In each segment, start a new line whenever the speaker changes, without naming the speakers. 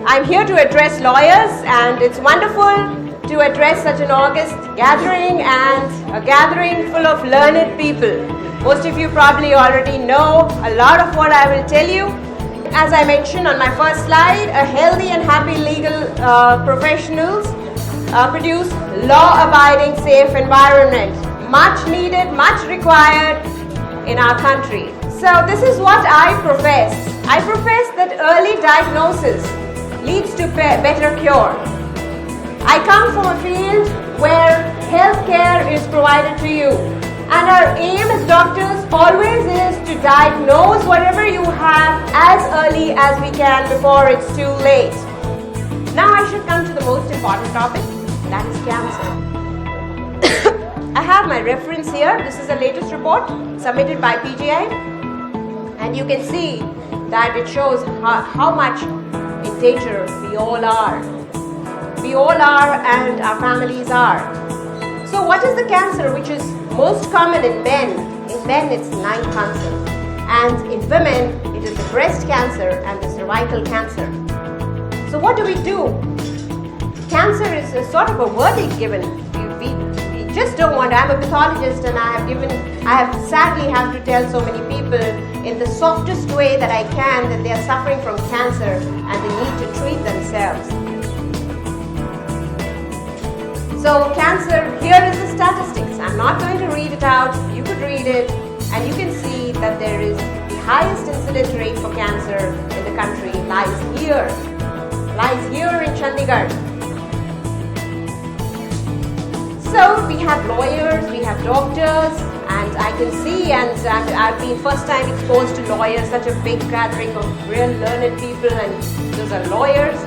I'm here to address lawyers, and it's wonderful to address such an august gathering, and a gathering full of learned people. Most of you probably already know a lot of what I will tell you. As I mentioned on my first slide, a healthy and happy legal professionals produce law-abiding, safe environment. Much needed, much required in our country. So this is what I profess. I profess that early diagnosis leads to better cure. I come from a field where healthcare is provided to you, and our aim as doctors always is to diagnose whatever you have as early as we can before it's too late. Now I should come to the most important topic, that is cancer. I have my reference here. This is the latest report submitted by PGI, and you can see that it shows how much in danger we all are. We all are, and our families are. So what is the cancer which is most common in men? In men it's lung cancer, and in women it is the breast cancer and the cervical cancer. So what do? Cancer is a sort of a verdict given. We just don't want. I'm a pathologist, and I have sadly have to tell so many people in the softest way that I can that they are suffering from cancer and they need to treat themselves. So cancer, here is the statistics. I'm not going to read it out. You could read it, and you can see that there is the highest incidence rate for cancer in the country lies here in Chandigarh. So we have lawyers, we have doctors, and I can see, and I've been first time exposed to lawyers, such a big gathering of real learned people, and those are lawyers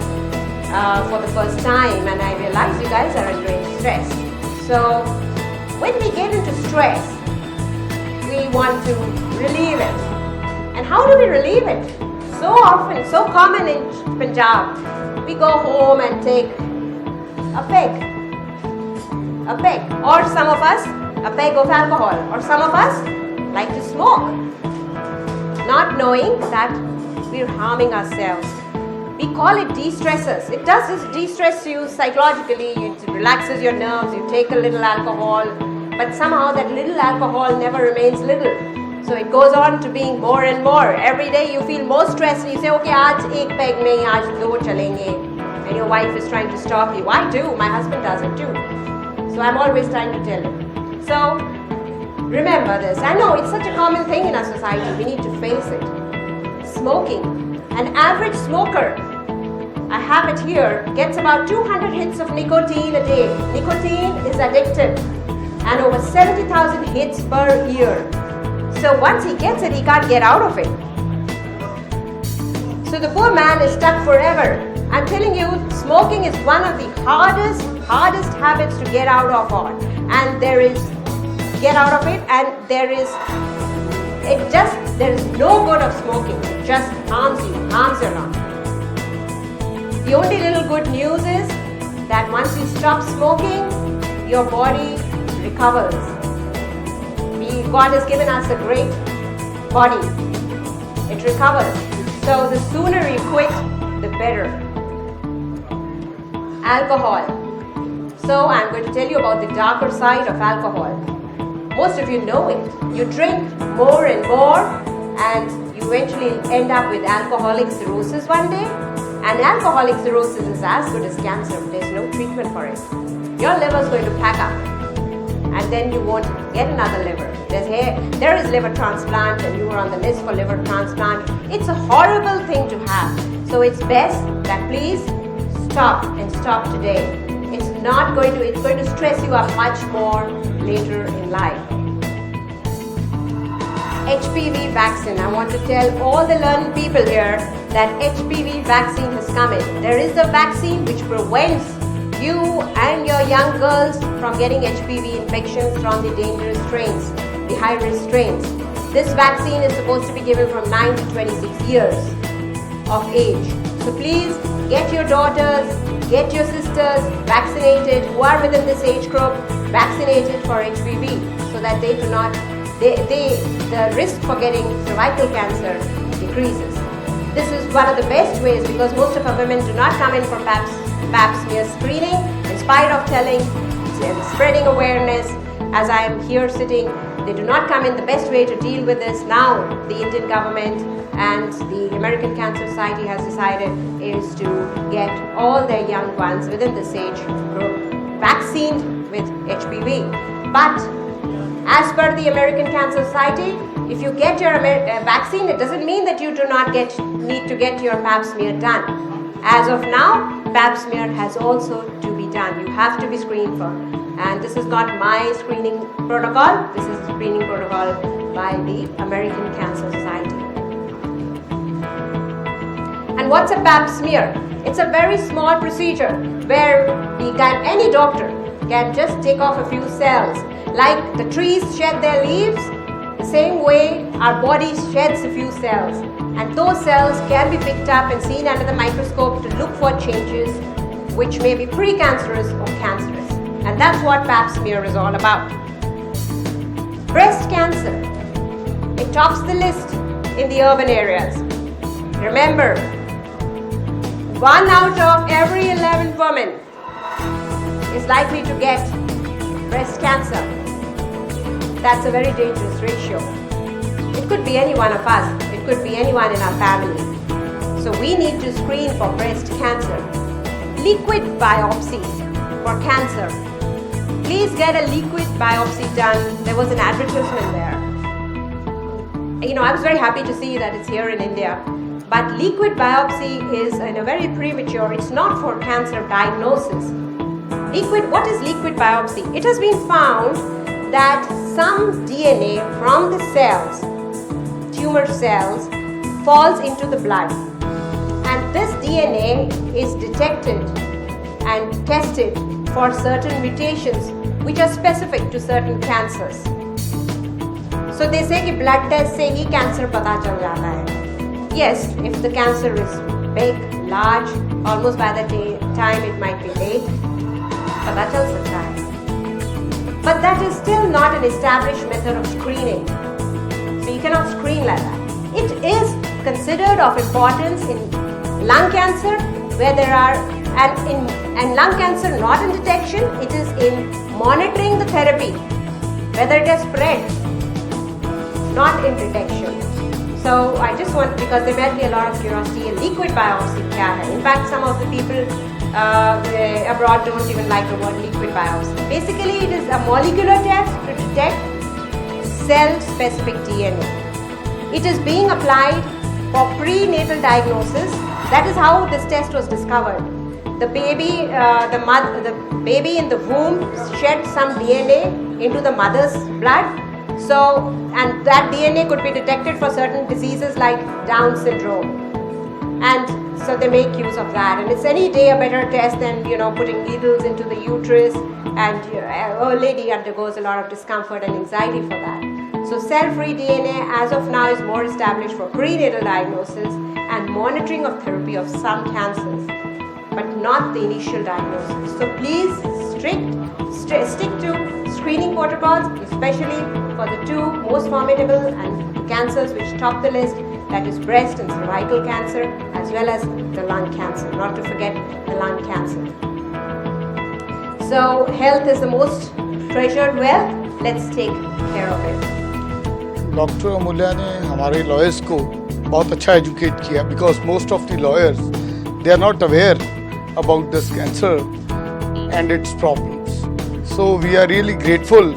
for the first time, and I realize you guys are under stress. So when we get into stress, we want to relieve it. And how do we relieve it? So often, so common in Punjab, we go home and take a peg, or some of us a peg of alcohol, or some of us like to smoke, not knowing that we're harming ourselves. We call it de-stressors. It does de-stress you psychologically, it relaxes your nerves, you take a little alcohol, but somehow that little alcohol never remains little. So it goes on to being more and more. Every day you feel more stressed and you say, okay, aaj ek peg nahi, aaj do chalenge. And your wife is trying to stop you. I do, my husband does it too. So I'm always trying to tell him. So remember this. I know it's such a common thing in our society. We need to face it. Smoking. An average smoker, I have it here, gets about 200 hits of nicotine a day. Nicotine is addictive, and over 70,000 hits per year. So once he gets it, he can't get out of it. So the poor man is stuck forever. I'm telling you, smoking is one of the hardest habits to get out of on. And there is no good of smoking. It just harms you, harms your lungs. The only little good news is that once you stop smoking, your body recovers. God has given us a great body. It recovers. So the sooner you quit, the better. Alcohol. So I'm going to tell you about the darker side of alcohol. Most of you know it. You drink more and more, and you eventually end up with alcoholic cirrhosis one day. And alcoholic cirrhosis is as good as cancer. There's no treatment for it. Your liver is going to pack up, and then you won't get another liver. There is liver transplant, and you are on the list for liver transplant. It's a horrible thing to have. So it's best that please stop, and stop today. It's going to stress you up much more later in life. HPV vaccine. I want to tell all the learned people here that HPV vaccine has come in. There is a vaccine which prevents you and your young girls from getting HPV infections from the dangerous strains, the high-risk strains. This vaccine is supposed to be given from 9 to 26 years of age. So please get your daughters, get your sisters vaccinated who are within this age group, vaccinated for HPV so that they do not, the risk for getting cervical cancer decreases. This is one of the best ways because most of our women do not come in for pap smear screening in spite of telling and spreading awareness. As I am here sitting, they do not come in. The best way to deal with this now, the Indian government and the American Cancer Society has decided is to get all their young ones within this age group vaccinated with HPV. But as per the American Cancer Society, if you get your vaccine, it doesn't mean that you do not need to get your pap smear done. As of now, pap smear has also to be done. You have to be screened for. And this is not my screening protocol. This is the screening protocol by the American Cancer Society. And what's a pap smear? It's a very small procedure where any doctor can just take off a few cells. Like the trees shed their leaves, the same way our body sheds a few cells. And those cells can be picked up and seen under the microscope to look for changes which may be precancerous or cancerous. And that's what pap smear is all about. Breast cancer. It tops the list in the urban areas. Remember, 1 out of every 11 women is likely to get breast cancer. That's a very dangerous ratio. It could be any one of us. It could be anyone in our family. So we need to screen for breast cancer. Liquid biopsy for cancer. Please get a liquid biopsy done. There was an advertisement there. I was very happy to see that it's here in India. But liquid biopsy is very premature. It's not for cancer diagnosis. What is liquid biopsy? It has been found that some DNA from the cells, tumor cells, falls into the blood. And this DNA is detected and tested for certain mutations which are specific to certain cancers. So they say कि blood test से ही cancer पता चल जाता है. Yes, if the cancer is big, large, almost by the time it might be late, पता चल सकता है. But that is still not an established method of screening. So you cannot screen like that. It is considered of importance in lung cancer where there are, and lung cancer not in detection, it is in monitoring the therapy, whether it has spread, not in detection. So I just want, because there might be a lot of curiosity, a liquid biopsy kya hai? In fact, some of the people abroad don't even like the word liquid biopsy. Basically, it is a molecular test to detect cell-specific DNA. It is being applied for prenatal diagnosis. That is how this test was discovered. The baby, the baby in the womb shed some DNA into the mother's blood. So, and that DNA could be detected for certain diseases like Down syndrome. And so they make use of that. And it's any day a better test than, putting needles into the uterus. And a lady undergoes a lot of discomfort and anxiety for that. So cell-free DNA as of now is more established for prenatal diagnosis and monitoring of therapy of some cancers, but not the initial diagnosis. So please stick to screening protocols, especially for the two most formidable and cancers which top the list, that is breast and cervical cancer, as well as the lung cancer, not to forget the lung cancer. So health is the most treasured wealth. Let's take care of it.
Doctor Amulya ने हमारे lawyers को बहुत अच्छा educate किया because most of the lawyers they are not aware about this cancer and its problems. So we are really grateful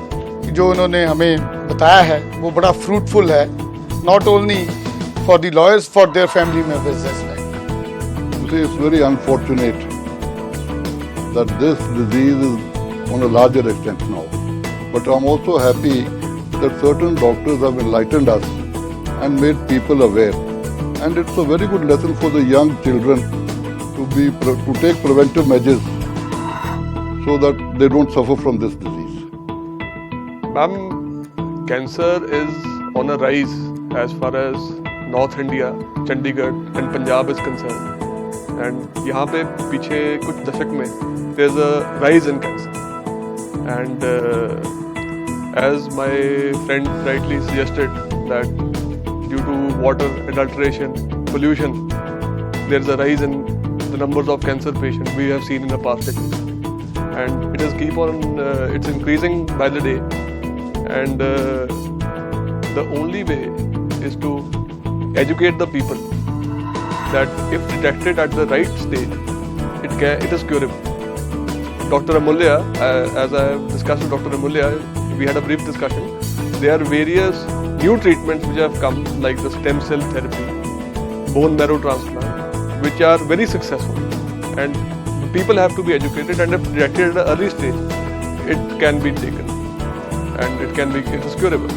जो उन्होंने हमें बताया है वो बड़ा फ्रूटफुल है, not only for the lawyers, for their family members as well.
It is very unfortunate that this disease is on a larger extent now. But I'm also happy that certain doctors have enlightened us and made people aware. And it's a very good lesson for the young children to take preventive measures so that they don't suffer from this disease.
Ma'am, cancer is on a rise as far as North India, Chandigarh and Punjab is concerned. And यहाँ पे पीछे कुछ दशक में there's a rise in cancer. And as my friend rightly suggested that due to water adulteration, pollution, there's a rise in the numbers of cancer patients we have seen in the past decade. And it is it's increasing by the day. And the only way is to educate the people that if detected at the right stage, it is curable. Dr. Amulya, as I have discussed with Dr. Amulya, we had a brief discussion. There are various new treatments which have come, like the stem cell therapy, bone marrow transplant, which are very successful. And people have to be educated, and if detected at an early stage, it can be taken and it is curable.